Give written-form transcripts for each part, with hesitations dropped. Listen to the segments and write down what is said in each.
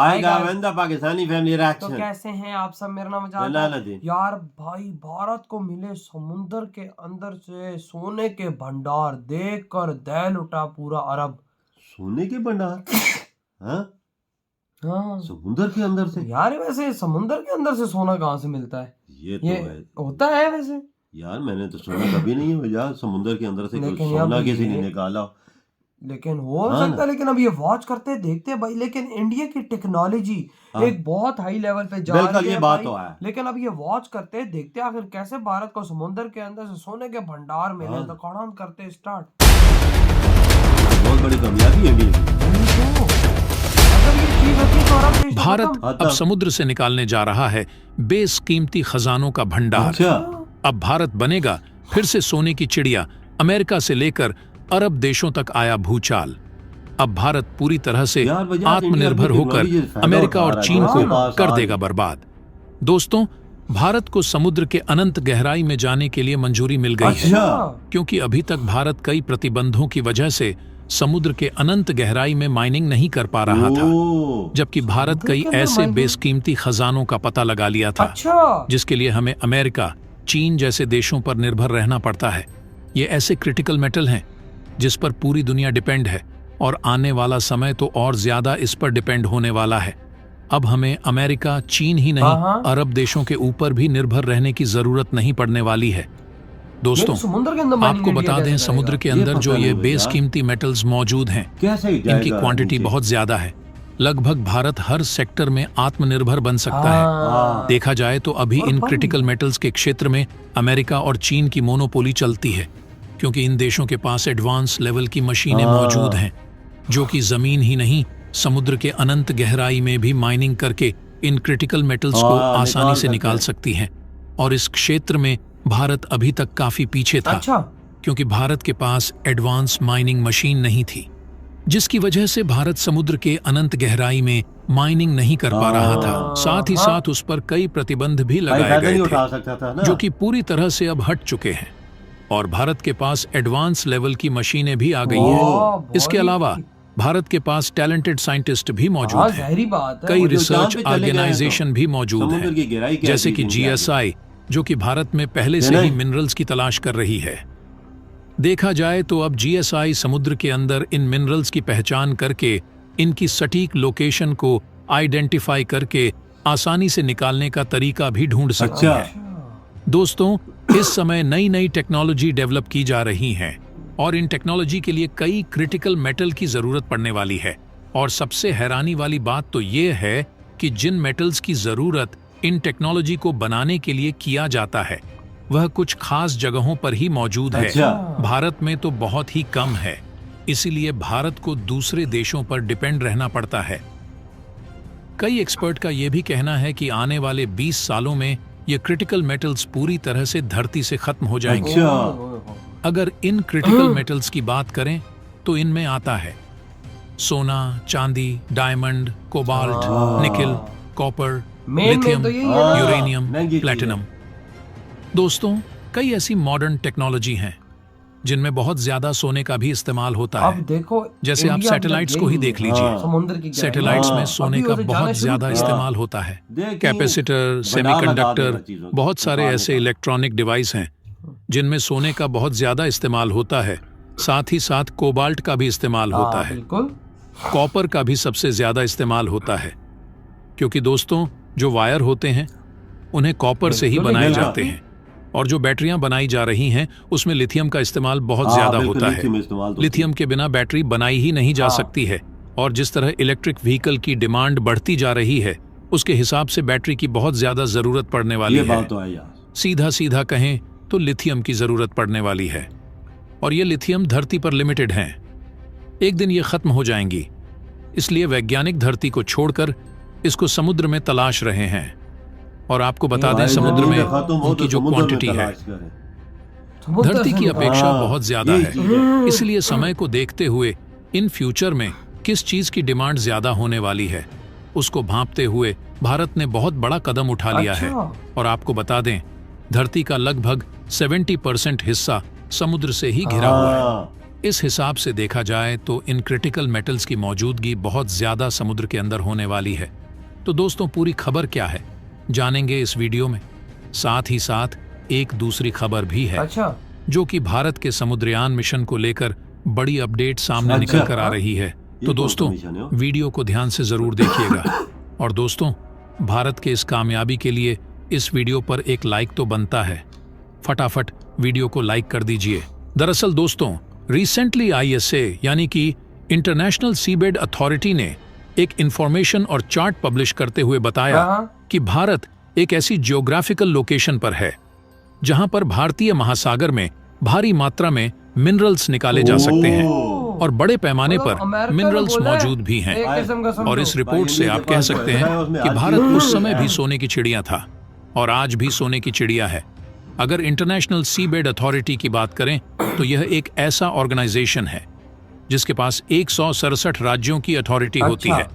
आएगा वेंदा पाकिस्तानी फैमिली तो रिएक्शन कैसे हैं आप सब? मेरा नाम जाता बनाना है। दिन यार भाई, भारत को मिले समुंदर के अंदर से सोने के भंडार देखकर दहल उठा पूरा अरब। सोने के भंडार। हाँ, हाँ समुंदर के अंदर से। यार, वैसे समुंदर के अंदर से सोना कहाँ से मिलता है? ये तो ये है होता है वैसे? यार, मैंने तो सुना कभी नहीं है यार, समुंदर के अंदर से कोई लेकिन सोना अब किसी ने ये निकाला। लेकिन हो हाँ सकता ना। है, लेकिन अब ये वॉच करते देखते हैं भाई। लेकिन इंडिया की टेक्नोलॉजी हाँ, एक बहुत हाई लेवल पे जा बिल्कुल रही ये है बात भाई। तो है। लेकिन अब ये वॉच करते देखते हैं आखिर कैसे भारत को समुद्र के अंदर से सोने के भंडार मिले। हाँ, तो कौन करते स्टार्ट। बहुत बड़ी कामयाबी है भी। अगर ये चीज होती तो अरब देश तो भारत खत्म। अब समुद्र से निकालने जा रहा है बेशकीमती खजानों का भंडार। अच्छा, अब भारत बनेगा फिर से सोने की चिड़िया। अमेरिका से लेकर अरब देशों तक आया भूचाल। अब भारत पूरी तरह से यार वजह आत्मनिर्भर होकर अमेरिका और चीन को कर देगा बर्बाद। दोस्तों, भारत को समुद्र के अनंत गहराई में जाने के लिए मंजूरी मिल गई है, अच्छा, क्योंकि अभी तक भारत कई प्रतिबंधों की वजह से समुद्र के अनंत गहराई में माइनिंग नहीं कर पा रहा था, जबकि भारत कई ऐसे बेशकीमती खजानों का पता लगा लिया था अच्छा, जिसके लिए हमें अमेरिका, चीन जैसे देशों पर निर्भर रहना पड़ता है। ये ऐसे क्रिटिकल मेटल हैं जिस पर पूरी दुनिया डिपेंड है, और आने वाला समय तो और ज्यादा इस पर डिपेंड होने वाला है। अब हमें अमेरिका, चीन ही नहीं, अरब देशों के ऊपर भी निर्भर रहने की जरूरत नहीं पड़ने वाली है। दोस्तों, समुद्र के अंदर आपको बता दें, समुद्र के अंदर जो ये बेशकीमती मेटल्स मौजूद हैं, इनकी क्वांटिटी बहुत ज्यादा है। लगभग भारत हर सेक्टर में आत्मनिर्भर बन सकता है। देखा जाए तो अभी इन क्रिटिकल मेटल्स के क्षेत्र में अमेरिका और चीन की मोनोपोली चलती है, क्योंकि इन देशों के पास एडवांस लेवल की मशीनें मौजूद हैं जो कि जमीन ही नहीं, समुद्र के अनंत गहराई में भी माइनिंग करके इन क्रिटिकल मेटल्स को आसानी से निकाल सकती हैं। और इस क्षेत्र में भारत अभी तक काफी पीछे था, क्योंकि भारत के पास एडवांस माइनिंग मशीन नहीं थी, जिसकी वजह से भारत समुद्र के अनंत गहराई में माइनिंग नहीं कर पा रहा था। साथ ही साथ उस पर कई प्रतिबंध भी लगाए गए थे, जो कि पूरी तरह से अब हट चुके हैं, और भारत के पास एडवांस लेवल की मशीनें भी आ गई हैं। इसके अलावा भारत के पास टैलेंटेड साइंटिस्ट भी मौजूद हैं। कई रिसर्च ऑर्गेनाइजेशन भी मौजूद हैं, जैसे कि GSI, जो कि भारत में पहले से ही मिनरल्स की तलाश कर रही है। देखा जाए तो अब GSI समुद्र के अंदर इन मिनरल्स की पहचान करके इनकी सटीक लोकेशन को आइडेंटिफाई करके आसानी से निकालने का तरीका भी ढूंढ सकती है। दोस्तों, इस समय नई नई टेक्नोलॉजी डेवलप की जा रही हैं, और इन टेक्नोलॉजी के लिए कई क्रिटिकल मेटल की जरूरत पड़ने वाली है। और सबसे हैरानी वाली बात तो ये है कि जिन मेटल्स की जरूरत इन टेक्नोलॉजी को बनाने के लिए किया जाता है, वह कुछ खास जगहों पर ही मौजूद है। भारत में तो बहुत ही कम है, इसीलिए भारत को दूसरे देशों पर डिपेंड रहना पड़ता है। कई एक्सपर्ट का यह भी कहना है कि आने वाले 20 सालों में ये क्रिटिकल मेटल्स पूरी तरह से धरती से खत्म हो जाएंगे। अगर इन क्रिटिकल मेटल्स की बात करें तो इनमें आता है सोना, चांदी, diamond, cobalt, nickel, copper, lithium, uranium, platinum. दोस्तों, कई ऐसी मॉडर्न टेक्नोलॉजी हैं जिनमें बहुत ज्यादा सोने का भी इस्तेमाल होता है। अब देखो, जैसे आप सैटेलाइट्स को ही देख लीजिए। सैटेलाइट्स में सोने का बहुत ज्यादा इस्तेमाल होता है। कैपेसिटर, सेमीकंडक्टर, बहुत सारे ऐसे इलेक्ट्रॉनिक डिवाइस हैं जिनमें सोने का बहुत ज्यादा इस्तेमाल होता है। साथ ही साथ कोबाल्ट का भी इस्तेमाल होता है। कॉपर का भी सबसे ज्यादा इस्तेमाल होता है, क्योंकि दोस्तों, जो वायर होते हैं उन्हें कॉपर से ही बनाए जाते हैं, और जो बैटरियां बनाई जा रही हैं उसमें लिथियम का इस्तेमाल बहुत ज्यादा होता है। लिथियम के बिना बैटरी बनाई ही नहीं जा सकती है, और जिस तरह इलेक्ट्रिक व्हीकल की डिमांड बढ़ती जा रही है, उसके हिसाब से बैटरी की बहुत ज्यादा जरूरत पड़ने वाली है। सीधा सीधा कहें तो लिथियम की जरूरत पड़ने वाली है, और ये लिथियम धरती पर लिमिटेड हैं। एक दिन ये खत्म हो जाएंगी, इसलिए वैज्ञानिक धरती को छोड़कर इसको समुद्र में तलाश रहे हैं। और आपको बता दें, समुद्र में उनकी जो क्वांटिटी है धरती की अपेक्षा बहुत ज्यादा है। इसलिए समय को देखते हुए इन फ्यूचर में किस चीज की डिमांड ज्यादा होने वाली है, उसको भांपते हुए भारत ने बहुत बड़ा कदम उठा लिया है। और आपको बता दें, धरती का लगभग 70% हिस्सा समुद्र से ही घिरा हुआ है। इस हिसाब से देखा जाए तो इन क्रिटिकल मेटल्स की मौजूदगी बहुत ज्यादा समुद्र के अंदर होने वाली है। तो दोस्तों, पूरी खबर क्या है जानेंगे इस वीडियो में। साथ ही साथ एक दूसरी खबर भी है, अच्छा, जो कि भारत के समुद्रयान मिशन को लेकर बड़ी अपडेट सामने निकल कर आ रही है। तो दोस्तों, वीडियो को ध्यान से जरूर देखिएगा। और दोस्तों, भारत के इस कामयाबी के लिए इस वीडियो पर एक लाइक तो बनता है। फटाफट वीडियो को लाइक कर दीजिए। दरअसल दोस्तों, रिसेंटली ISA यानी कि इंटरनेशनल सीबेड अथॉरिटी ने एक इंफॉर्मेशन और चार्ट पब्लिश करते हुए बताया कि भारत एक ऐसी जियोग्राफिकल लोकेशन पर है जहां पर भारतीय महासागर में भारी मात्रा में मिनरल्स निकाले जा सकते हैं और बड़े पैमाने पर मिनरल्स मौजूद भी हैं। और इस रिपोर्ट से आप कह सकते हैं कि भारत उस समय भी सोने की चिड़िया था और आज भी सोने की चिड़िया है। अगर इंटरनेशनल सीबेड अथॉरिटी की बात करें तो यह एक ऐसा ऑर्गेनाइजेशन है जिसके पास 167 राज्यों की अथॉरिटी होती है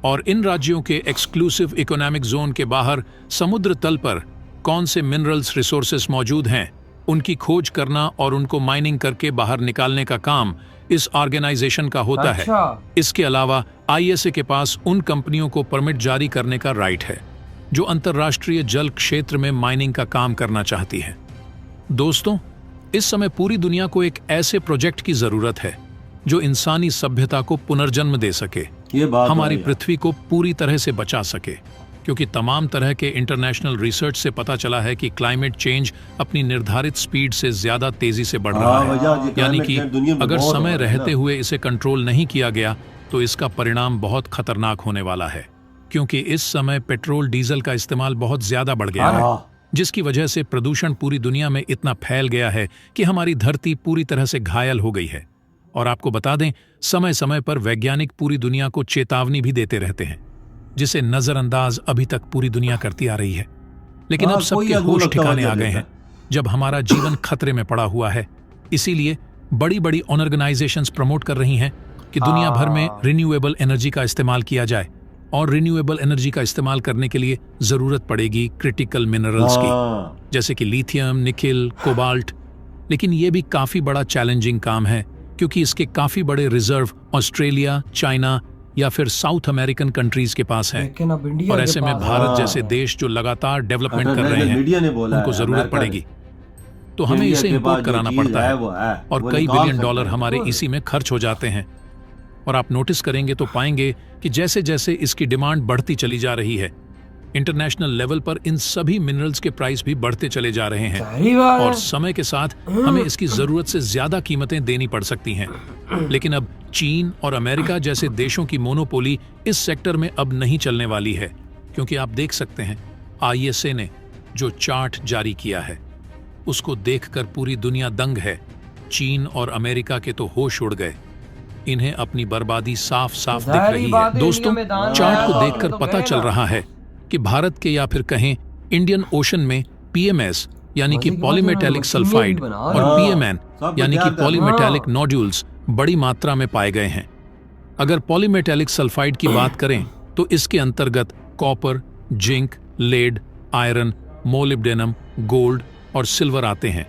और इन राज्यों के एक्सक्लूसिव इकोनॉमिक जोन के बाहर समुद्र तल पर कौन से मिनरल्स रिसोर्सेस मौजूद हैं, उनकी खोज करना और उनको माइनिंग करके बाहर निकालने का काम इस ऑर्गेनाइजेशन का होता है। इसके अलावा ISA के पास उन कंपनियों को परमिट जारी करने का राइट है जो अंतर्राष्ट्रीय जल क्षेत्र में माइनिंग का काम करना चाहती है। दोस्तों, इस समय पूरी दुनिया को एक ऐसे प्रोजेक्ट की जरूरत है जो इंसानी सभ्यता को पुनर्जन्म दे सके, हमारी पृथ्वी को पूरी तरह से बचा सके, क्योंकि तमाम तरह के इंटरनेशनल रिसर्च से पता चला है कि क्लाइमेट चेंज अपनी निर्धारित स्पीड से ज्यादा तेजी से बढ़ रहा है। यानी कि अगर समय रहते हुए इसे कंट्रोल नहीं किया गया तो इसका परिणाम बहुत खतरनाक होने वाला है, क्योंकि इस समय पेट्रोल डीजल का इस्तेमाल बहुत ज्यादा बढ़ गया है, जिसकी वजह से प्रदूषण पूरी दुनिया में इतना फैल गया है कि हमारी धरती पूरी तरह से घायल हो गई है। और आपको बता दें, समय समय पर वैज्ञानिक पूरी दुनिया को चेतावनी भी देते रहते हैं, जिसे नजरअंदाज अभी तक पूरी दुनिया करती आ रही है। लेकिन अब सबके होश ठिकाने आ गए हैं जब हमारा जीवन खतरे में पड़ा हुआ है। इसीलिए बड़ी बड़ी ऑर्गेनाइजेशंस प्रमोट कर रही हैं कि दुनिया भर में रिन्यूएबल एनर्जी का इस्तेमाल किया जाए, और रिन्यूएबल एनर्जी का इस्तेमाल करने के लिए जरूरत पड़ेगी क्रिटिकल मिनरल्स की, जैसे कि लिथियम, निकेल, कोबाल्ट। लेकिन ये भी काफी बड़ा चैलेंजिंग काम है, क्योंकि इसके काफी बड़े रिजर्व ऑस्ट्रेलिया, चाइना या फिर साउथ अमेरिकन कंट्रीज के पास है। और ऐसे में भारत जैसे देश जो लगातार डेवलपमेंट कर रहे हैं, उनको जरूरत पड़ेगी, तो हमें इसे इंपोर्ट कराना पड़ता है और कई बिलियन डॉलर हमारे इसी में खर्च हो जाते हैं। और आप नोटिस करेंगे तो पाएंगे कि जैसे जैसे इसकी डिमांड बढ़ती चली जा रही है, इंटरनेशनल लेवल पर इन सभी मिनरल्स के प्राइस भी बढ़ते चले जा रहे हैं और समय के साथ हमें इसकी जरूरत से ज्यादा कीमतें देनी पड़ सकती हैं। लेकिन अब चीन और अमेरिका जैसे देशों की मोनोपोली इस सेक्टर में अब नहीं चलने वाली है, क्योंकि आप देख सकते हैं ISA ने जो चार्ट जारी किया है उसको देखकर पूरी दुनिया दंग है। चीन और अमेरिका के तो होश उड़ गए, इन्हें अपनी बर्बादी साफ साफ दिख रही है। दोस्तों, चार्ट को देखकर पता चल रहा है कि भारत के या फिर कहें इंडियन ओशन में PMS यानी कि पॉलीमेटेलिक सल्फाइड और PMN यानी कि पॉलीमेटेलिक नोड्यूल्स बड़ी मात्रा में पाए गए हैं। अगर पॉलीमेटेलिक सल्फाइड की बात करें तो इसके अंतर्गत copper, zinc, lead, iron, molybdenum, gold और सिल्वर आते हैं।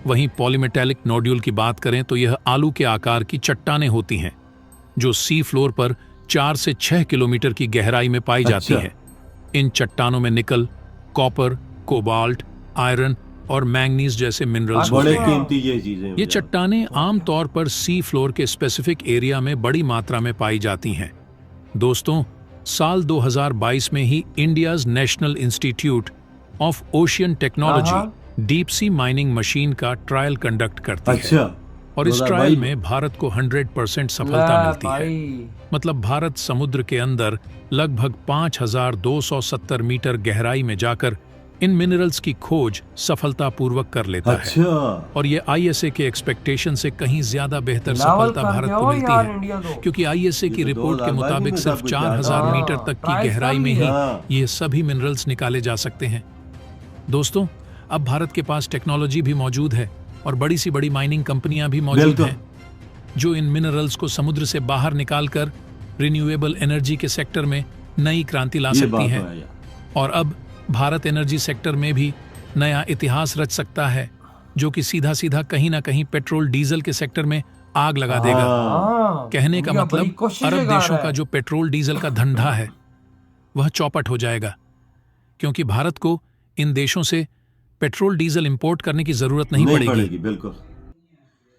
वहीं पॉलीमेटेलिक नोड्यूल की बात करें तो यह आलू के आकार की चट्टानें होती हैं जो सी फ्लोर पर 4 से 6 किलोमीटर की गहराई में पाई जाती हैं। इन चट्टानों में निकल, कॉपर, कोबाल्ट, आयरन और मैंगनीज जैसे मिनरल्स होते हैं। ये चट्टानें आमतौर पर सी फ्लोर के स्पेसिफिक एरिया में बड़ी मात्रा में पाई जाती हैं। दोस्तों, साल 2022 में ही India's national institute of ocean technology deep sea mining machine का ट्रायल कंडक्ट करती है और इस ट्रायल में भारत को 100% सफलता मिलती है। मतलब भारत समुद्र के अंदर लगभग 5270 मीटर गहराई में जाकर इन मिनरल्स की खोज सफलतापूर्वक कर लेता है और ये ISA के एक्सपेक्टेशन से कहीं ज्यादा बेहतर सफलता भारत को मिलती है, क्योंकि ISA की रिपोर्ट के मुताबिक सिर्फ 4000 मीटर तक की गहराई में ही ये सभी मिनरल्स निकाले जा सकते हैं। दोस्तों, अब भारत के पास टेक्नोलॉजी भी मौजूद है और बड़ी सी बड़ी माइनिंग कंपनियां भी मौजूद हैं जो इन मिनरल्स को समुद्र से बाहर निकालकर रिन्यूएबल एनर्जी के सेक्टर में नई क्रांति ला सकती हैं। और अब भारत एनर्जी सेक्टर में भी नया इतिहास रच सकता है, जो कि सीधा सीधा कहीं ना कहीं पेट्रोल डीजल के सेक्टर में आग लगा देगा। हाँ, कहने का इंडिया बड़ी मतलब कोशिशें अरब कर देशों रहा का है। जो पेट्रोल डीजल का धंधा है वह चौपट हो जाएगा, क्योंकि भारत को इन देशों से पेट्रोल डीजल इंपोर्ट करने की जरूरत नहीं पड़ेगी। बिल्कुल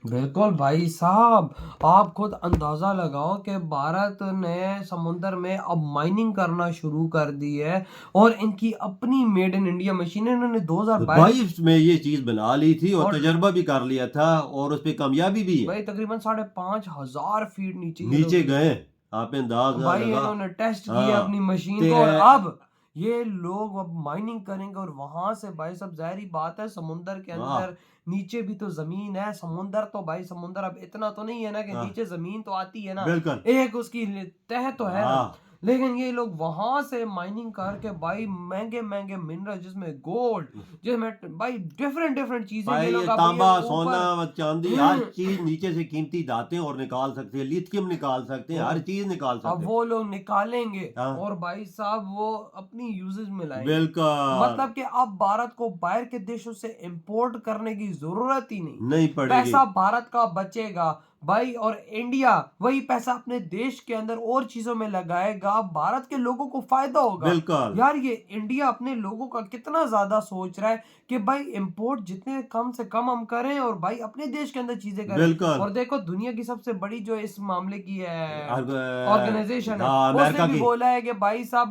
बिल्कुल भाई साहब, आप खुद अंदाजा लगाओ कि भारत ने समुद्र में अब माइनिंग करना शुरू कर दी है और इनकी अपनी मेड इन इंडिया मशीनें इन्होंने 2022 22 में ये चीज बना ली थी और और- तजर्बा भी कर लिया था और उस पे कामयाबी भी है। भाई तकरीबन 5,500 फीट नीचे ये नीचे लोग- गए, आपने अंदाज भाई लगा। इन्होंने टेस्ट किया हाँ, अपनी मशीन ते- को और अब ये लोग अब माइनिंग करेंगे और वहां से भाई सब जाहिर ही बात है समुंदर के वाह। अंदर नीचे भी तो जमीन है। समुंदर तो भाई समुंदर अब इतना तो नहीं है ना कि हाँ। नीचे जमीन तो आती है ना, बिल्कुल एक उसकी तह तो है ना। हाँ, लेकिन ये लोग वहां से माइनिंग करके भाई महंगे महंगे मिनरल जिसमें गोल्ड, जिसमें भाई डिफरेंट डिफरेंट चीजें ये भाई लोग ये अब तांबा ये ऊपर- सोना चांदी हर चीज नीचे से कीमती धातें और निकाल सकते हैं, लिथियम निकाल सकते हैं, हर चीज निकाल अब सकते हैं। वो लोग निकालेंगे हाँ। और भाई साहब वो अपनी यूजेज में लाएंगे। बिल्कुल मतलब कि अब भारत को बाहर के देशों से इंपोर्ट करने की जरूरत ही नहीं, नहीं पड़ेगी। पैसा भारत का बचेगा भाई, और इंडिया वही पैसा अपने देश के अंदर और चीजों में लगाएगा, भारत के लोगों को फायदा होगा। बिल्कुल यार ये इंडिया अपने लोगों का कितना ज्यादा सोच रहा है कि भाई इंपोर्ट जितने कम से कम हम करें और भाई अपने देश के अंदर चीजें करें। बिल्कुल। और देखो दुनिया की सबसे बड़ी जो इस मामले की है और- ऑर्गेनाइजेशन है, हाँ, अमेरिका उसने भी की। बोला है कि भाई साहब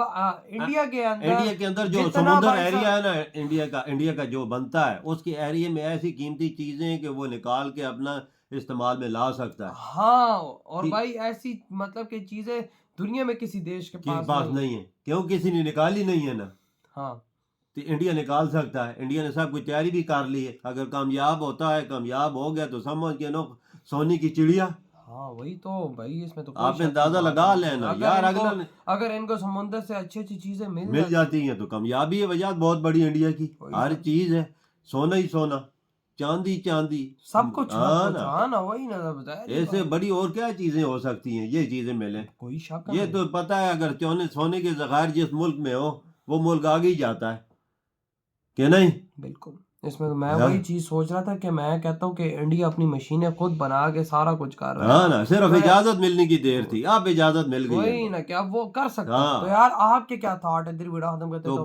इंडिया के अंदर जो जितना समुद्र भाई एरिया साहब- है ना, इंडिया का जो बनता है उसके एरिया में ऐसी कीमती चीजें हैं कि वो निकाल के अपना इस्तेमाल में ला सकता है। हाँ, और कि- भाई ऐसी मतलब कि चीजें दुनिया में किसी देश के किसी पास पास नहीं है, क्यों किसी ने निकाली नहीं है ना, हाँ तो इंडिया निकाल सकता है। इंडिया ने सब कुछ तैयारी भी कर ली है, अगर कामयाब होता है, कामयाब हो गया तो समझ के नो सोने की चिड़िया। हाँ वही तो भाई, इसमें तो कोई आपने शक की अंदाजा बात लगा नहीं है। लेना अगर यार, इनको- अगला अगर इनको समुद्र से अच्छी अच्छी चीजें मिल जाती हैं तो कामयाबी है। वजह बहुत बड़ी इंडिया की, वही हर ना। चीज है, सोना ही सोना, चांदी चांदी, सब कुछ हाँ ना। हाँ ना, वही ना बताया ऐसे बड़ी और क्या चीजें हो सकती हैं, ये चीजें मिले। कोई शक ये नहीं। तो पता है, अगर सोने के जखायर जिस मुल्क में हो वो मुल्क आगे ही जाता है कि नहीं। बिल्कुल, इसमें तो मैं हाँ। वही चीज सोच रहा था कि मैं कहता हूँ कि इंडिया अपनी मशीनें खुद बना के सारा कुछ कर रहा है। हाँ ना, सिर्फ तो इजाजत मिलने की देर थी, अब इजाजत मिल गई वही है। ना, क्या वो कर सकता है। हाँ। तो यार आपके क्या थॉट है, इधर वीडियो खत्म करते तो तो